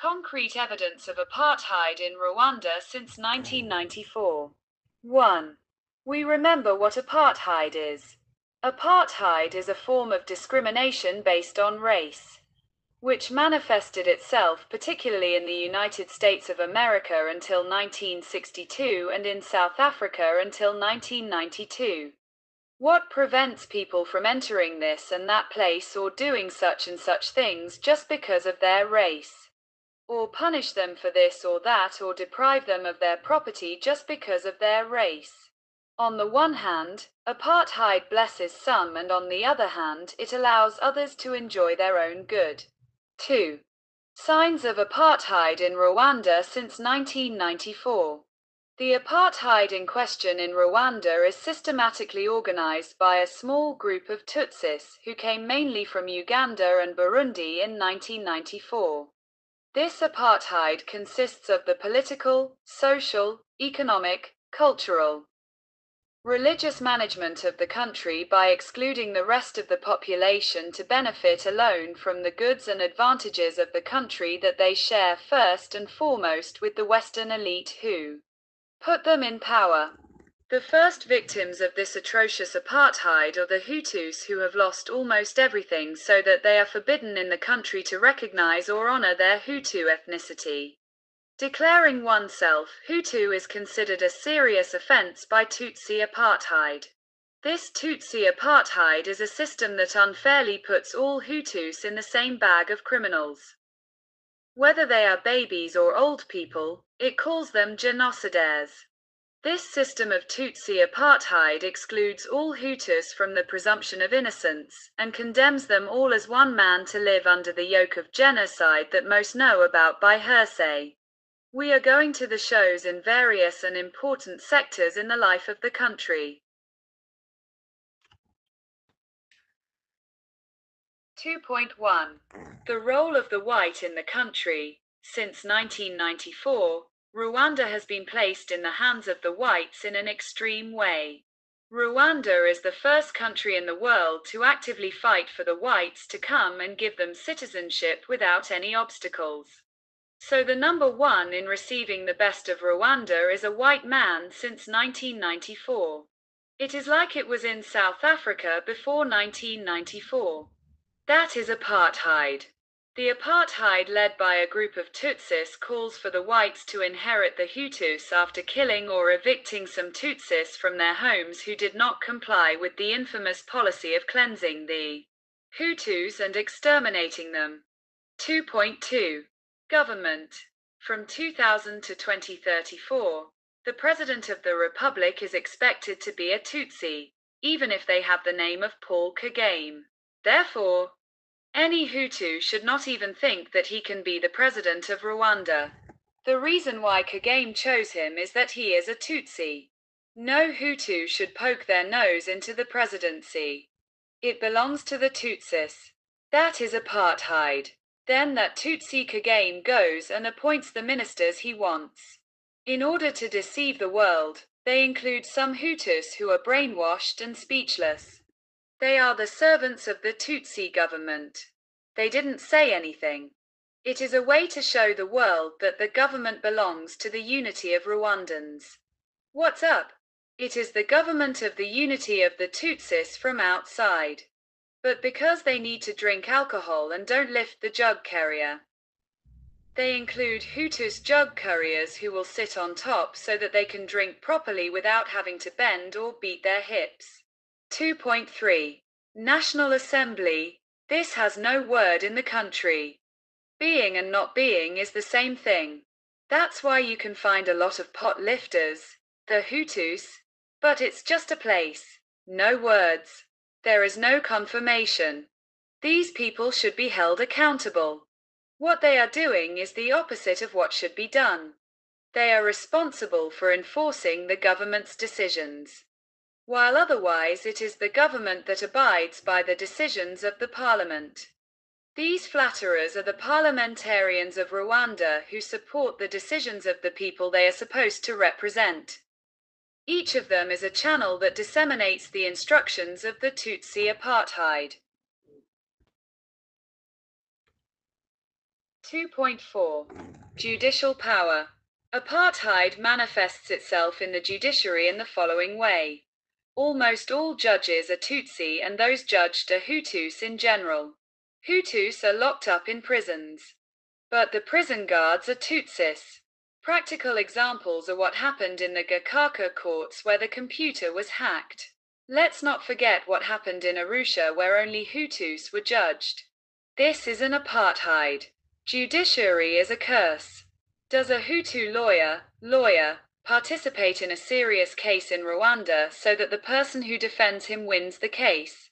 Concrete evidence of apartheid in Rwanda since 1994. 1. We remember what apartheid is. Apartheid is a form of discrimination based on race, which manifested itself particularly in the United States of America until 1962 and in South Africa until 1992. What prevents people from entering this and that place or doing such and such things just because of their race? Or punish them for this or that, or deprive them of their property just because of their race? On the one hand, apartheid blesses some, and on the other hand, it allows others to enjoy their own good. 2. Signs of apartheid in Rwanda since 1994. The apartheid in question in Rwanda is systematically organized by a small group of Tutsis, who came mainly from Uganda and Burundi in 1994. This apartheid consists of the political, social, economic, cultural, religious management of the country by excluding the rest of the population to benefit alone from the goods and advantages of the country that they share first and foremost with the Western elite who put them in power. The first victims of this atrocious apartheid are the Hutus, who have lost almost everything so that they are forbidden in the country to recognize or honor their Hutu ethnicity. Declaring oneself Hutu is considered a serious offense by Tutsi apartheid. This Tutsi apartheid is a system that unfairly puts all Hutus in the same bag of criminals. Whether they are babies or old people, it calls them genocidaires. This system of Tutsi apartheid excludes all Hutus from the presumption of innocence, and condemns them all as one man to live under the yoke of genocide that most know about by hearsay. We are going to the shows in various and important sectors in the life of the country. 2.1. The role of the white in the country. Since 1994, Rwanda has been placed in the hands of the whites in an extreme way. Rwanda is the first country in the world to actively fight for the whites to come and give them citizenship without any obstacles. So the number one in receiving the best of Rwanda is a white man since 1994. It is like it was in South Africa before 1994. That is apartheid. The apartheid led by a group of Tutsis calls for the whites to inherit the Hutus after killing or evicting some Tutsis from their homes who did not comply with the infamous policy of cleansing the Hutus and exterminating them. 2.2. Government. From 2000 to 2034, the President of the Republic is expected to be a Tutsi, even if they have the name of Paul Kagame. Therefore, any Hutu should not even think that he can be the president of Rwanda. The reason why Kagame chose him is that he is a Tutsi. No Hutu should poke their nose into the presidency. It belongs to the Tutsis. That is apartheid. Then that Tutsi Kagame goes and appoints the ministers he wants. In order to deceive the world, they include some Hutus who are brainwashed and speechless. They are the servants of the Tutsi government. They didn't say anything. It is a way to show the world that the government belongs to the unity of Rwandans. What's up? It is the government of the unity of the Tutsis from outside. But because they need to drink alcohol and don't lift the jug carrier, they include Hutus jug couriers who will sit on top so that they can drink properly without having to bend or beat their hips. 2.3. National Assembly. This has no word in the country. Being and not being is the same thing. That's why you can find a lot of pot lifters, the Hutus, but it's just a place. No words. There is no confirmation. These people should be held accountable. What they are doing is the opposite of what should be done. They are responsible for enforcing the government's decisions, while otherwise it is the government that abides by the decisions of the parliament. These flatterers are the parliamentarians of Rwanda who support the decisions of the people they are supposed to represent. Each of them is a channel that disseminates the instructions of the Tutsi apartheid. 2.4. Judicial power. Apartheid manifests itself in the judiciary in the following way. Almost all judges are Tutsi and those judged are Hutus in general. Hutus are locked up in prisons. But the prison guards are Tutsis. Practical examples are what happened in the Gakaka courts where the computer was hacked. Let's not forget what happened in Arusha where only Hutus were judged. This is an apartheid. Judiciary is a curse. Does a Hutu lawyer, participate in a serious case in Rwanda so that the person who defends him wins the case?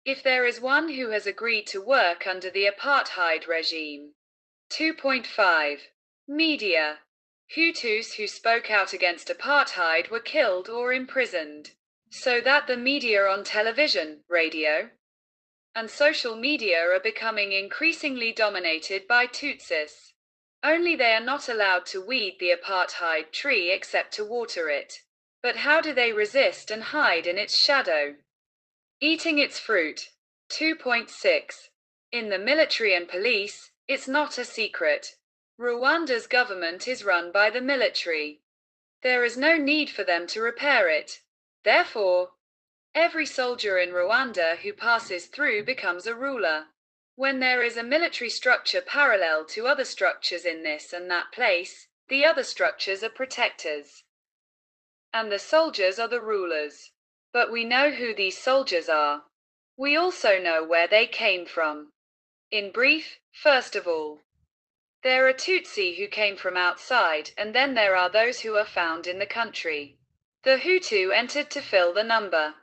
If there is one who has agreed to work under the apartheid regime. 2.5. Media. Hutus who spoke out against apartheid were killed or imprisoned. So that the media on television, radio, and social media are becoming increasingly dominated by Tutsis. Only they are not allowed to weed the apartheid tree except to water it. But how do they resist and hide in its shadow? Eating its fruit. 2.6. In the military and police, it's not a secret. Rwanda's government is run by the military. There is no need for them to repair it. Therefore, every soldier in Rwanda who passes through becomes a ruler. When there is a military structure parallel to other structures in this and that place, the other structures are protectors. And the soldiers are the rulers. But we know who these soldiers are. We also know where they came from. In brief, first of all, there are Tutsi who came from outside, and then there are those who are found in the country. The Hutu entered to fill the number.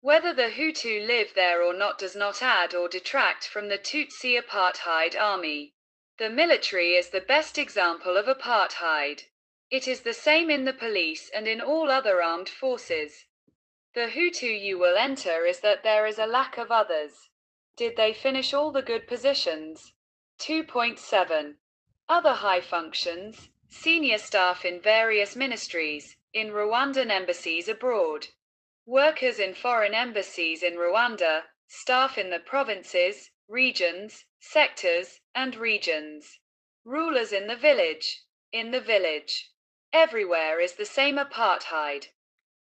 Whether the Hutu live there or not does not add or detract from the Tutsi apartheid army. The military is the best example of apartheid. It is the same in the police and in all other armed forces. The Hutu you will enter is that there is a lack of others. Did they finish all the good positions? 2.7. Other high functions, senior staff in various ministries, in Rwandan embassies abroad. Workers in foreign embassies in Rwanda, staff in the provinces, regions, sectors, and regions. Rulers in the village. Everywhere is the same apartheid.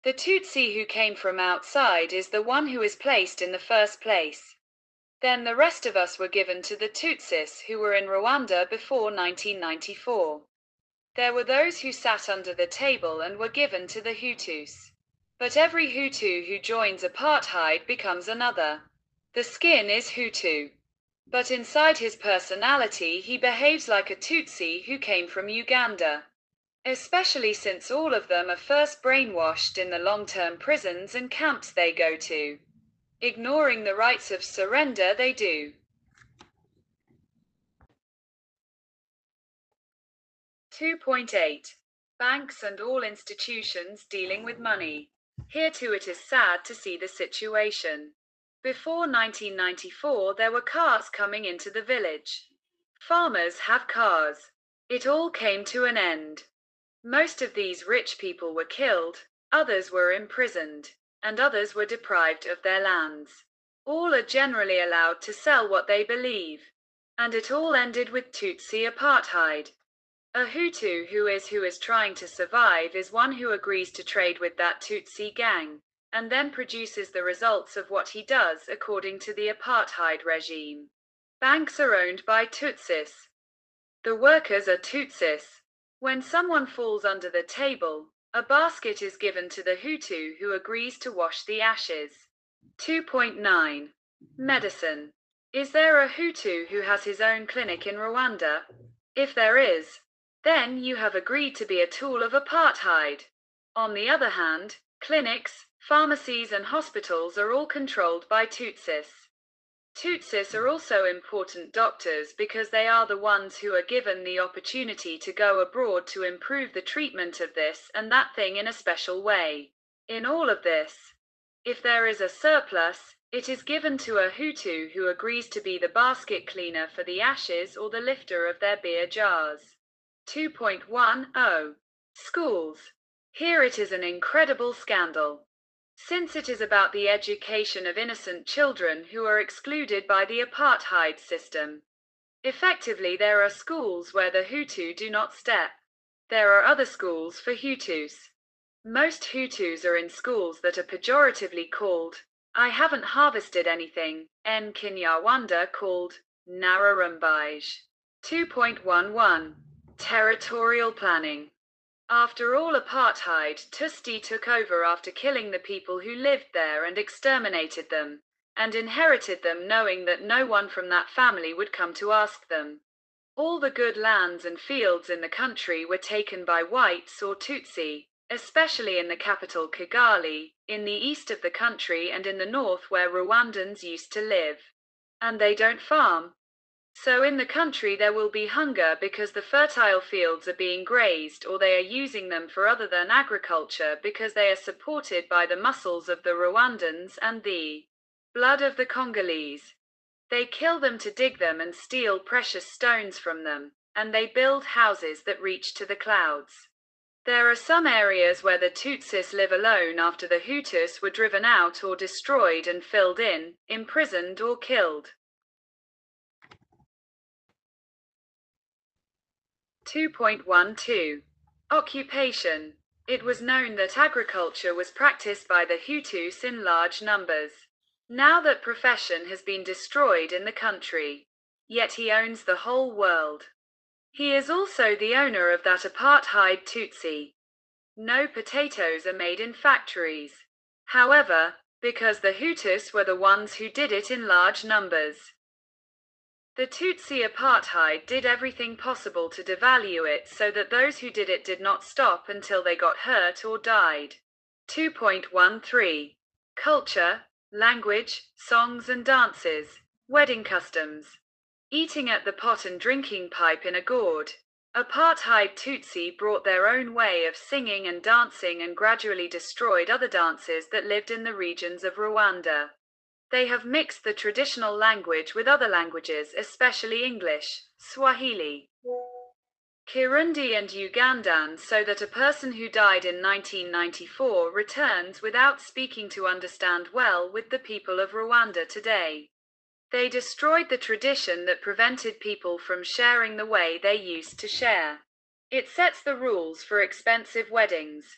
The Tutsi who came from outside is the one who is placed in the first place. Then the rest of us were given to the Tutsis who were in Rwanda before 1994. There were those who sat under the table and were given to the Hutus. But every Hutu who joins apartheid becomes another. The skin is Hutu. But inside his personality he behaves like a Tutsi who came from Uganda. Especially since all of them are first brainwashed in the long-term prisons and camps they go to. Ignoring the rights of surrender they do. 2.8. Banks and all institutions dealing with money. Here too it is sad to see the situation. Before 1994 there were cars coming into the village. Farmers have cars. It all came to an end. Most of these rich people were killed, others were imprisoned, and others were deprived of their lands. All are generally allowed to sell what they believe. And it all ended with Tutsi apartheid. A Hutu who is trying to survive is one who agrees to trade with that Tutsi gang, and then produces the results of what he does according to the apartheid regime. Banks are owned by Tutsis. The workers are Tutsis. When someone falls under the table, a basket is given to the Hutu who agrees to wash the ashes. 2.9. Medicine. Is there a Hutu who has his own clinic in Rwanda? If there is, then you have agreed to be a tool of apartheid. On the other hand, clinics, pharmacies and hospitals are all controlled by Tutsis. Tutsis are also important doctors because they are the ones who are given the opportunity to go abroad to improve the treatment of this and that thing in a special way. In all of this, if there is a surplus, it is given to a Hutu who agrees to be the basket cleaner for the ashes or the lifter of their beer jars. 2.10. Schools. Here it is an incredible scandal. Since it is about the education of innocent children who are excluded by the apartheid system. Effectively, there are schools where the Hutu do not step. There are other schools for Hutus. Most Hutus are in schools that are pejoratively called, I haven't harvested anything, en Kinyarwanda called, Nararumbaj. 2.11. Territorial planning. After all apartheid, Tutsi took over after killing the people who lived there and exterminated them, and inherited them knowing that no one from that family would come to ask them. All the good lands and fields in the country were taken by whites or Tutsi, especially in the capital Kigali, in the east of the country and in the north where Rwandans used to live. And they don't farm. So in the country there will be hunger because the fertile fields are being grazed or they are using them for other than agriculture because they are supported by the muscles of the Rwandans and the blood of the Congolese. They kill them to dig them and steal precious stones from them, and they build houses that reach to the clouds. There are some areas where the Tutsis live alone after the Hutus were driven out or destroyed and filled in, imprisoned or killed. 2.12. Occupation. It was known that agriculture was practiced by the Hutus in large numbers. Now that profession has been destroyed in the country. Yet he owns the whole world. He is also the owner of that apartheid Tutsi. No potatoes are made in factories. However, because the Hutus were the ones who did it in large numbers. The Tutsi apartheid did everything possible to devalue it so that those who did it did not stop until they got hurt or died. 2.13. Culture, language, songs and dances, wedding customs. Eating at the pot and drinking pipe in a gourd. Apartheid Tutsi brought their own way of singing and dancing and gradually destroyed other dances that lived in the regions of Rwanda. They have mixed the traditional language with other languages, especially English, Swahili, Kirundi and Ugandan, so that a person who died in 1994 returns without speaking to understand well with the people of Rwanda today. They destroyed the tradition that prevented people from sharing the way they used to share. It sets the rules for expensive weddings,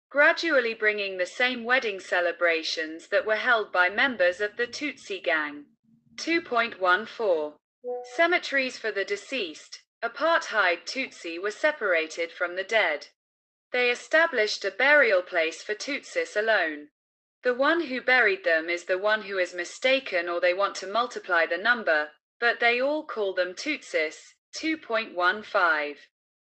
gradually bringing the same wedding celebrations that were held by members of the Tutsi gang. 2.14. Cemeteries for the deceased. Apartheid Tutsi were separated from the dead. They established a burial place for Tutsis alone. The one who buried them is the one who is mistaken or they want to multiply the number, but they all call them Tutsis. 2.15.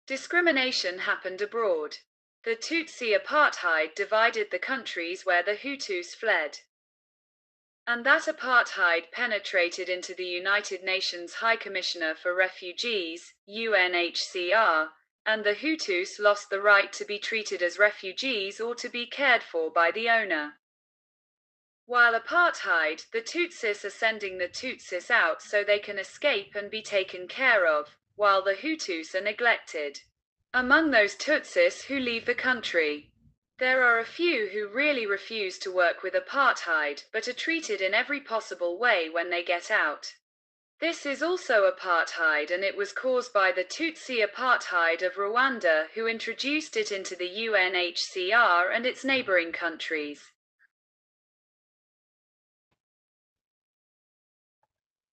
Discrimination happened abroad. The Tutsi apartheid divided the countries where the Hutus fled. And that apartheid penetrated into the United Nations High Commissioner for Refugees, UNHCR, and the Hutus lost the right to be treated as refugees or to be cared for by the owner. While apartheid, the Tutsis are sending the Tutsis out so they can escape and be taken care of, while the Hutus are neglected. Among those Tutsis who leave the country, there are a few who really refuse to work with apartheid, but are treated in every possible way when they get out. This is also apartheid, and it was caused by the Tutsi apartheid of Rwanda, who introduced it into the UNHCR and its neighboring countries.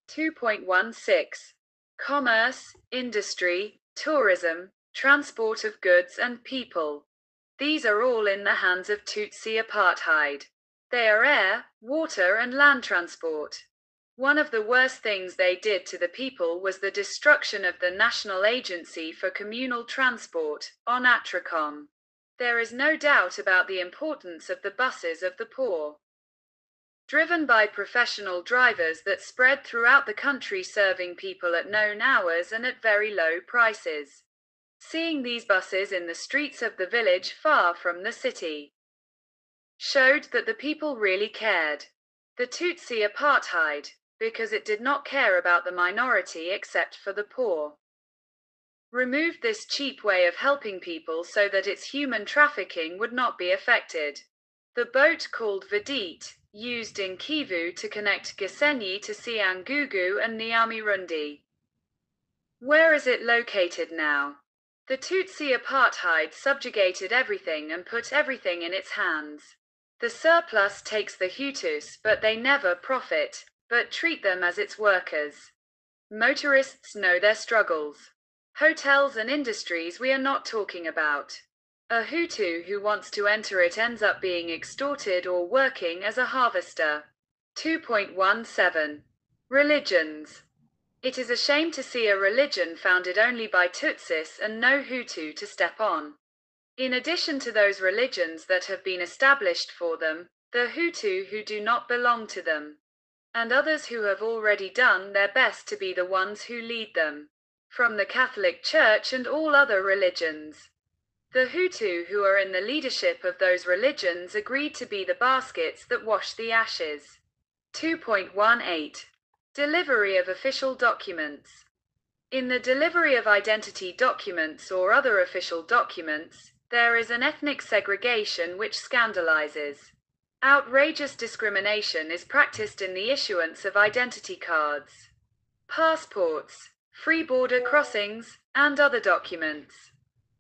2.16. Commerce, industry, tourism, transport of goods and people. These are all in the hands of Tutsi apartheid. They are air, water and land transport. One of the worst things they did to the people was the destruction of the National Agency for Communal Transport, ONATRACOM. There is no doubt about the importance of the buses of the poor, driven by professional drivers that spread throughout the country serving people at known hours and at very low prices. Seeing these buses in the streets of the village far from the city showed that the people really cared. The Tutsi apartheid, because it did not care about the minority except for the poor, removed this cheap way of helping people so that its human trafficking would not be affected. The boat called Vedite, used in Kivu to connect Gisenyi to Siangugu and Nyamirundi, Where is it located now? The Tutsi apartheid subjugated everything and put everything in its hands. The surplus takes the Hutus, but they never profit, but treat them as its workers. Motorists know their struggles. Hotels and industries we are not talking about. A Hutu who wants to enter it ends up being extorted or working as a harvester. 2.17. Religions. It is a shame to see a religion founded only by Tutsis and no Hutu to step on. In addition to those religions that have been established for them, the Hutu who do not belong to them, and others who have already done their best to be the ones who lead them, from the Catholic Church and all other religions. The Hutu who are in the leadership of those religions agreed to be the baskets that wash the ashes. 2.18. Delivery of official documents. In the delivery of identity documents or other official documents, there is an ethnic segregation which scandalizes. Outrageous discrimination is practiced in the issuance of identity cards, passports, free border crossings, and other documents.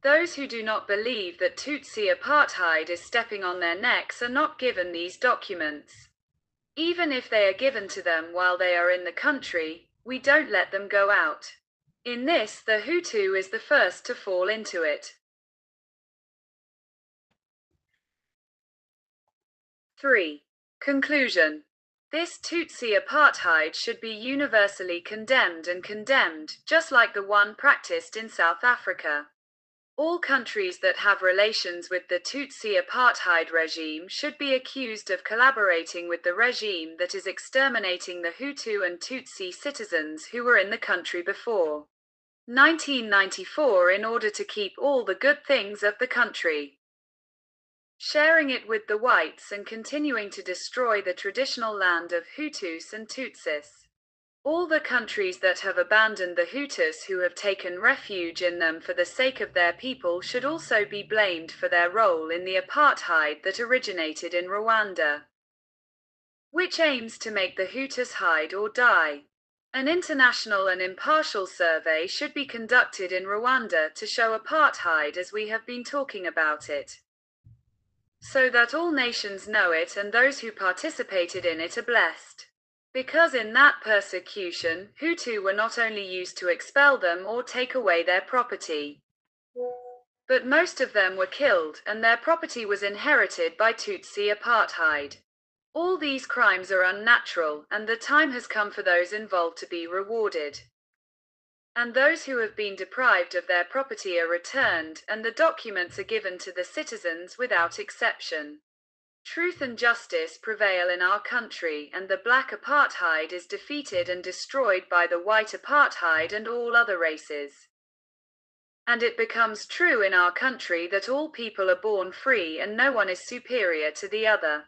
Those who do not believe that Tutsi apartheid is stepping on their necks are not given these documents. Even if they are given to them while they are in the country, we don't let them go out. In this, the Hutu is the first to fall into it. 3. Conclusion. This Tutsi apartheid should be universally condemned and condemned, just like the one practiced in South Africa. All countries that have relations with the Tutsi apartheid regime should be accused of collaborating with the regime that is exterminating the Hutu and Tutsi citizens who were in the country before 1994 in order to keep all the good things of the country, sharing it with the whites and continuing to destroy the traditional land of Hutus and Tutsis. All the countries that have abandoned the Hutus who have taken refuge in them for the sake of their people should also be blamed for their role in the apartheid that originated in Rwanda, which aims to make the Hutus hide or die. An international and impartial survey should be conducted in Rwanda to show apartheid as we have been talking about it, so that all nations know it and those who participated in it are blessed. Because in that persecution, Hutu were not only used to expel them or take away their property, but most of them were killed, and their property was inherited by Tutsi apartheid. All these crimes are unnatural, and the time has come for those involved to be rewarded. And those who have been deprived of their property are returned, and the documents are given to the citizens without exception. Truth and justice prevail in our country, and the black apartheid is defeated and destroyed by the white apartheid and all other races. And it becomes true in our country that all people are born free and no one is superior to the other.